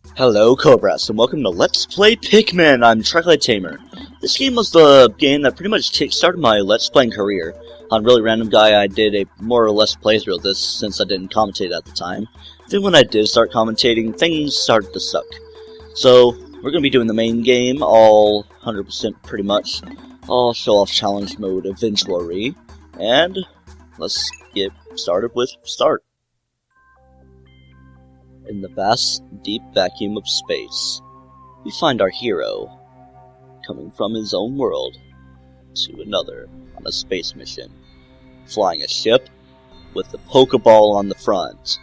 Hello Cobras, and welcome to Let's Play Pikmin! I'm TryclydeTamer. This game was the game that pretty much kickstarted my Let's Playing career. On Really Random Guy, I did a more or less playthrough of this since I didn't commentate at the time. Then when I did start commentating, things started to suck. So, we're going to be doing the main game, all 100% pretty much. I'll show off challenge mode eventually, and let's get started with start. In the vast, deep vacuum of space, we find our hero, coming from his own world to another on a space mission, flying a ship with a Pokeball on the front.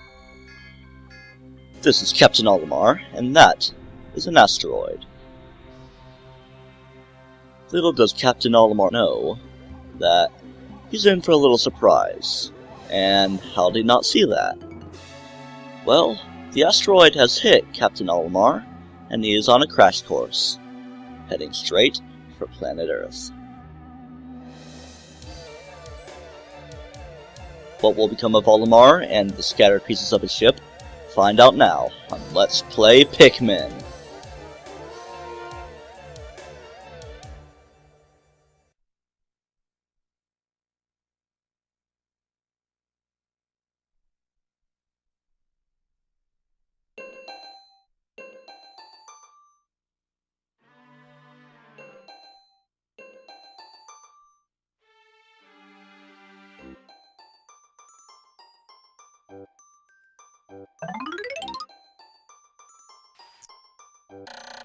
This is Captain Olimar, and that is an asteroid. Little does Captain Olimar know that he's in for a little surprise. And how did he not see that? Well, the asteroid has hit Captain Olimar, and he is on a crash course, heading straight for planet Earth. What will become of Olimar and the scattered pieces of his ship? Find out now on Let's Play Pikmin.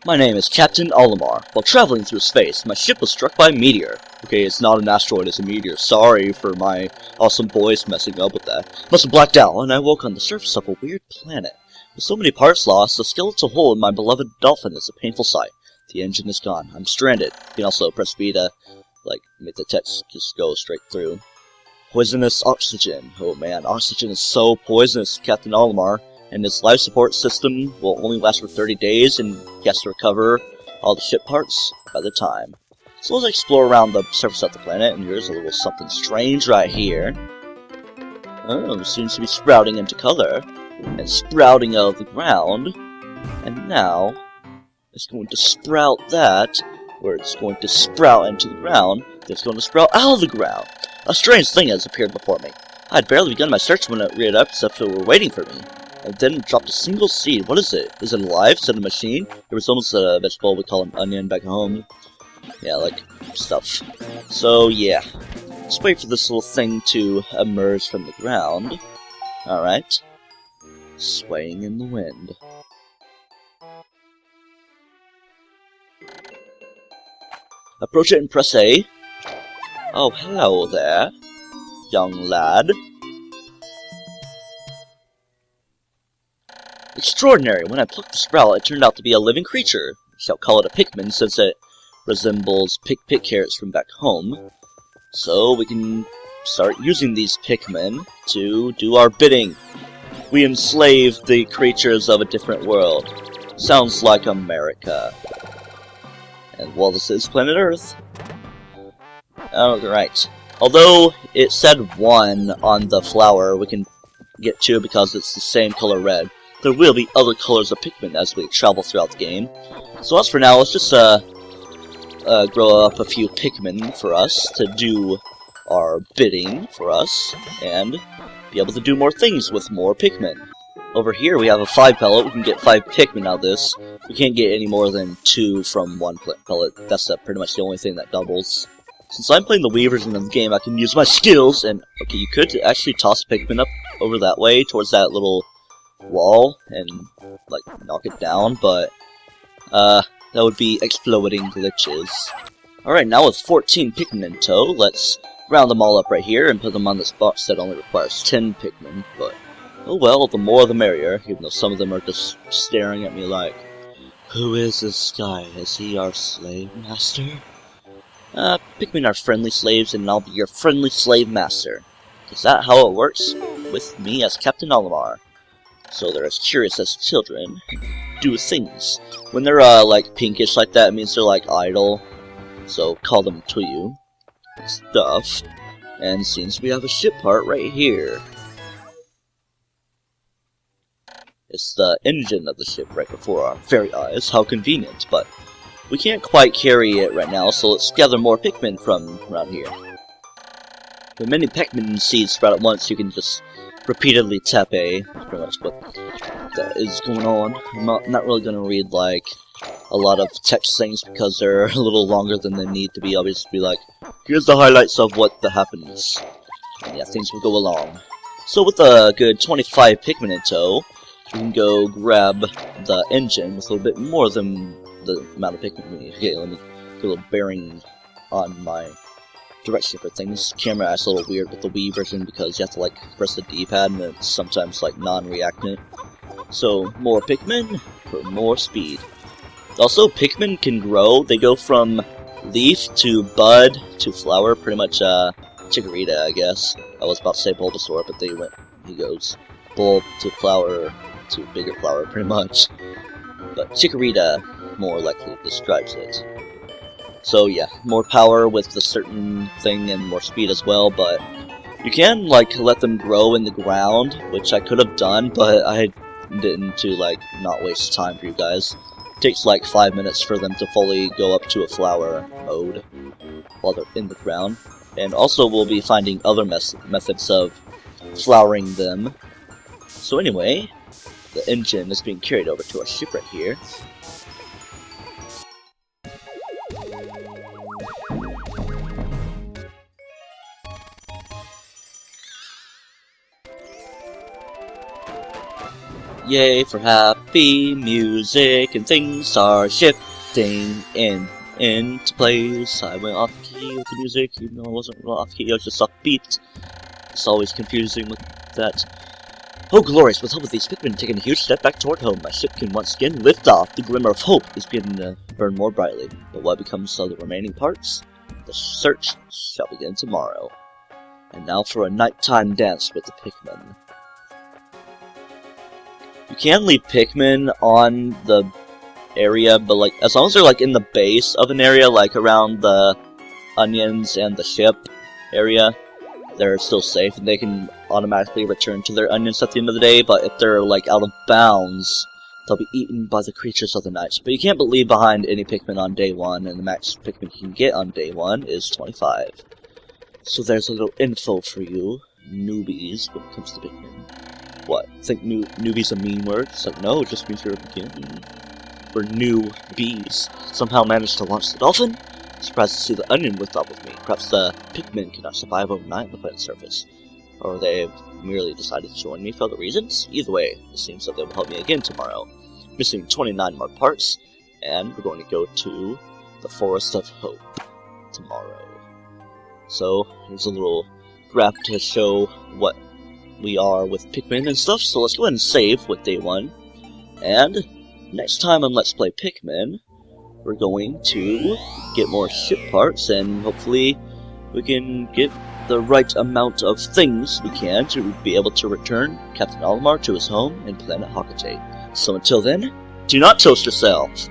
My name is Captain Olimar. While traveling through space, my ship was struck by a meteor. Okay, it's not an asteroid, it's a meteor. Sorry for my awesome voice messing up with that. Must have blacked out, and I woke on the surface of a weird planet. With so many parts lost, the skeletal hole in my beloved dolphin is a painful sight. The engine is gone. I'm stranded. You can also press B to, make the text just go straight through. Poisonous oxygen. Oh man, oxygen is so poisonous, Captain Olimar. And his life support system will only last for 30 days, and he has to recover all the ship parts by the time. So let's explore around the surface of the planet, and here's a little something strange right here. Oh, it seems to be sprouting into color, and sprouting out of the ground. And now, it's going to sprout that, where it's going to sprout into the ground, then it's going to sprout out of the ground. A strange thing has appeared before me. I had barely begun my search when it reared up, except it were waiting for me. And then dropped a single seed. What is it? Is it alive? Is it a machine? It was almost a vegetable we call an onion back home. Yeah, like, stuff. So, yeah. Let's wait for this little thing to emerge from the ground. Alright. Swaying in the wind. Approach it and press A. Oh, hello there, young lad. Extraordinary! When I plucked the sprout, it turned out to be a living creature. We shall call it a Pikmin, since it resembles pick carrots from back home. So we can start using these Pikmin to do our bidding. We enslave the creatures of a different world. Sounds like America. And well, this is planet Earth. Alright. Although it said 1 on the flower, we can get 2 because it's the same color red. There will be other colors of Pikmin as we travel throughout the game. So as for now, let's just grow up a few Pikmin for us to do our bidding for us, and be able to do more things with more Pikmin. Over here we have a 5 pellet. We can get 5 Pikmin out of this. We can't get any more than 2 from 1 pellet. That's pretty much the only thing that doubles. Since I'm playing the Wii version of the game, I can use my skills, and okay, you could actually toss Pikmin up over that way towards that little wall and knock it down, but that would be exploding glitches. Alright, now with 14 Pikmin in tow, let's round them all up right here and put them on this box that only requires 10 Pikmin, but oh well, the more the merrier, even though some of them are just staring at me like, who is this guy? Is he our slave master? Pikmin are friendly slaves, and I'll be your friendly slave master. Is that how it works? With me as Captain Olimar. So they're as curious as children. Do things. When they're, pinkish like that, it means they're, idle. So call them to you. Stuff. And since we have a ship part right here. It's the engine of the ship right before our very eyes. How convenient, but we can't quite carry it right now, so let's gather more Pikmin from around here. With many Pikmin seeds spread at once, you can just repeatedly tap A. That's pretty much what that is going on. I'm not really going to read, like, a lot of text things because they're a little longer than they need to be. I'll just be like, here's the highlights of what happens. And yeah, things will go along. So with a good 25 Pikmin in tow, we can go grab the engine with a little bit more than the amount of Pikmin we need. Okay, let me get a little bearing on my direction for things. Camera acts a little weird with the Wii version because you have to like press the D-pad and it's sometimes like non-reactant. So more Pikmin for more speed. Also, Pikmin can grow. They go from leaf to bud to flower, pretty much Chikorita, I guess. I was about to say Bulbasaur, but he goes bulb to flower to bigger flower, pretty much. But Chikorita more likely describes it. So yeah, more power with the certain thing and more speed as well, but you can like let them grow in the ground, which I could have done, but I didn't to like not waste time for you guys. It takes like 5 minutes for them to fully go up to a flower mode while they're in the ground. And also we'll be finding other methods of flowering them. So anyway, the engine is being carried over to our ship right here. Yay for happy music and things are shifting into place. I went off key with the music, even though I wasn't off key, I was just off beat. It's always confusing with that. Oh glorious, with help of these Pikmin taking a huge step back toward home, my ship can once again lift off. The glimmer of hope is beginning to burn more brightly. But what becomes of the remaining parts? The search shall begin tomorrow. And now for a nighttime dance with the Pikmin. You can leave Pikmin on the area, but like as long as they're like in the base of an area, like around the onions and the ship area, they're still safe and they can automatically return to their onions at the end of the day. But if they're like out of bounds, they'll be eaten by the creatures of the night. But you can't leave behind any Pikmin on day 1, and the max Pikmin you can get on day 1 is 25. So there's a little info for you newbies when it comes to Pikmin. What? Think newbie's a mean word? It's like, no, it just means you're beginning. We're new bees. Somehow managed to launch the dolphin? Surprised to see the onion lift up with me. Perhaps the Pikmin cannot survive overnight on the planet's surface. Or they've merely decided to join me for other reasons. Either way, it seems that they will help me again tomorrow. Missing 29 more parts, and we're going to go to the Forest of Hope tomorrow. So, here's a little graph to show what we are with Pikmin and stuff, so let's go ahead and save with day 1. And next time on Let's Play Pikmin, we're going to get more ship parts, and hopefully we can get the right amount of things we can to be able to return Captain Olimar to his home in Planet Hocate. So until then, do not toast yourself!